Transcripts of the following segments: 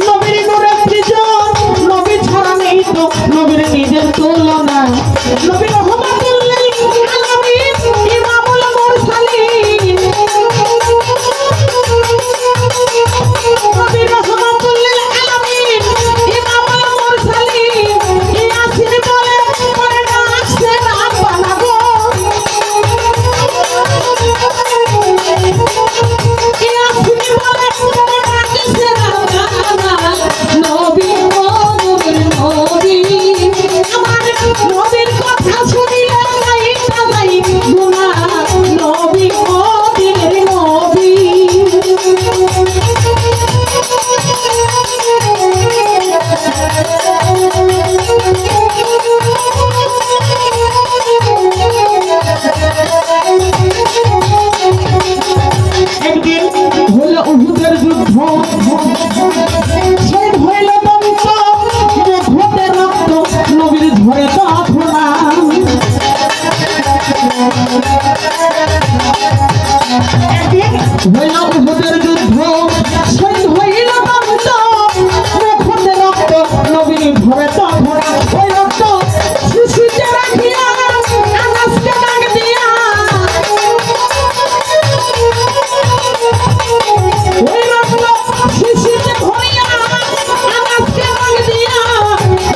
নবীর নূরে সৃজন, নবী ছাড়া নেই তো নবীর নিজের তুলনা। নবী রহমাতুল লিল আলামিন, ইমামুল মুরসালিন। নবী রহমাতুল লিল আলামিন, ইমামুল মুরসালিন। ইয়াসিন বলে পড়ে না আসছে না বানাবো। ইয়াসিন বলে পড়ে না আসছে না বানাবো। নবী ও নবীর নবী, আমার নবীর কথা শুনিলে গাইতা যাই গুনা। নবী ও দিনের নবী। একদিন হইল উহুদের যুদ্ধ, শহীদ হইল দন্ত, মুখতে রক্ত নবীর ঝরে কাফনা। একদিন হইল উহুদের যুদ্ধ, শহীদ হইল দন্ত, মুখতে রক্ত নবীর ঝরে কাফনা। ওই রক্ত শিশুতে রাখিয়া আনাসকে ডাক দিয়া, ওই রক্ত শিশুতে ভরিয়া আনাসকে ডাক দিয়া,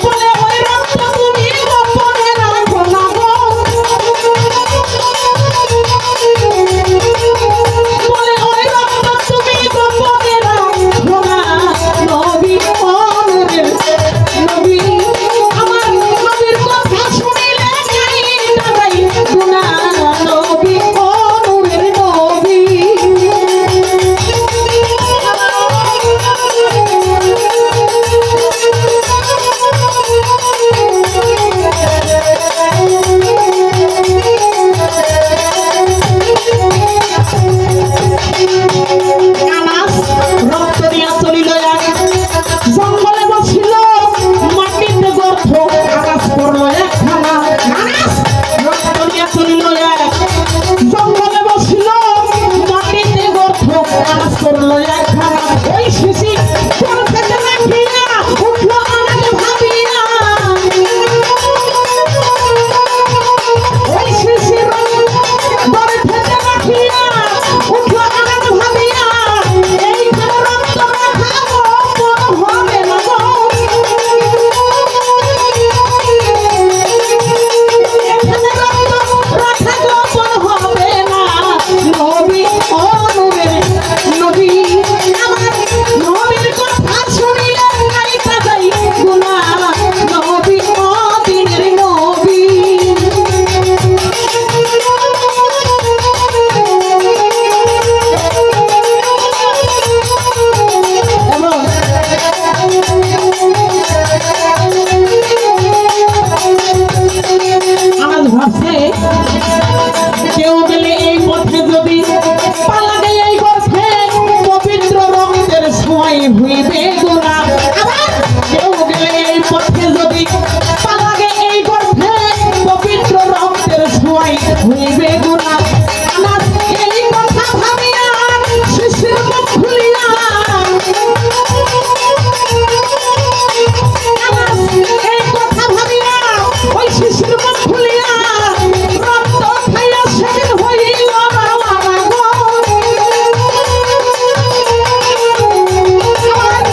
বলে ওই রক্ত তুমি গোপনে রাখো না গো। বলে ওই রক্ত তুমি গোপনে রাখো না। নবী ও নূরের নবী, আমার নবীর কথা শুনিলে গাইতা যাই গুনা। নবী ও নূরের নবী। আনাস রক্ত দিয়া চলিল এক, জঙ্গলে বসিল মাটিতে গর্ত, আনাস করল একখানা। আনাস রক্ত দিয়া চলিল এক, জঙ্গলে বসিল মাটিতে গর্ত, আনাস করল একখানা। ওই শিশি কোন থেকে রাখিয়া উঠল আমাকে ভাবিয়া, ওই শিশি দরে থেকে রাখিয়া উঠল আমাকে ভাবিয়া। এইখানে রক্ত রাখা গোপন হবে না গো। এখানে রক্ত রাখা গোপন হবে না। নবী ও নূরের নবী, আমার নবীর কথা শুনিলে গাইতা যাই গুনা। নবী ও দিনের নবী। এবং আমার ভাবছে কেউ গেলে এই পথে যদি পালা গেলে এই পথে পবিত্র রক্তের ছোঁয়াই হইবে গুনাহ। আবার কেউ গেলে এই পথে যদি পালা গেলে এই পথে পবিত্র রক্তের ছোঁয়াই হইবে গুনাহ। আমার এই কথা ভাবিয়া শিশির মুখ খুলিয়া, আমার এই কথা ভাবিয়া ওই শিশির মুখ খুলিয়া রক্ত খাইয়া সেদিন হইল বাবা গো। আমার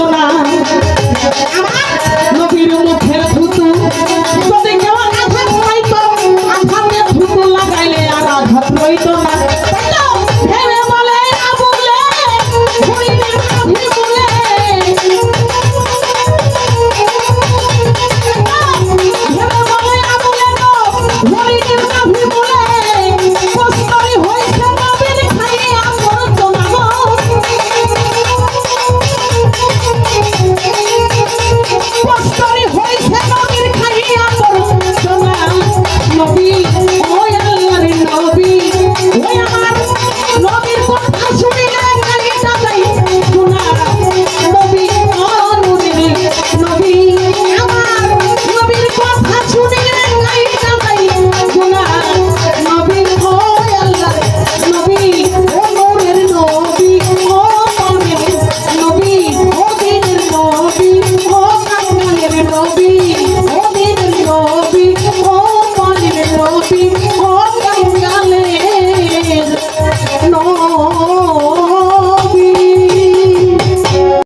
না আমার